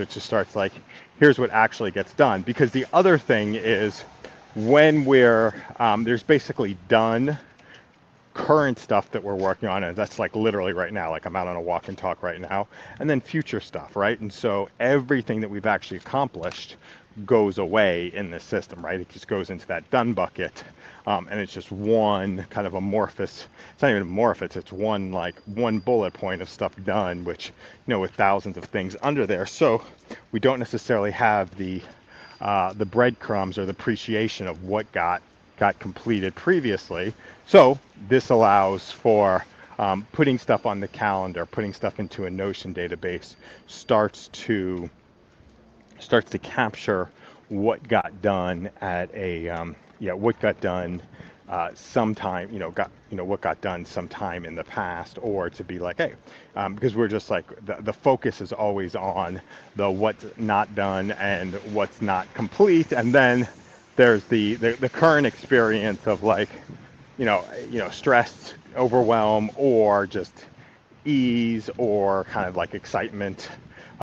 it just starts like, here's what actually gets done. Because the other thing is when there's basically done current stuff that we're working on, and that's like literally right now, like I'm out on a walk and talk right now, and then future stuff, right? And so everything that we've actually accomplished goes away in this system, right? It just goes into that done bucket, and it's just one kind of amorphous. It's not even amorphous. It's one bullet point of stuff done, which with thousands of things under there. So we don't necessarily have the breadcrumbs or the appreciation of what got completed previously. So this allows for putting stuff on the calendar, putting stuff into a Notion database, starts to capture what got done at a what got done sometime, what got done sometime in the past, or to be like, hey, because we're just like the focus is always on the what's not done and what's not complete, and then there's the current experience of like, stress, overwhelm, or just ease, or kind of like excitement,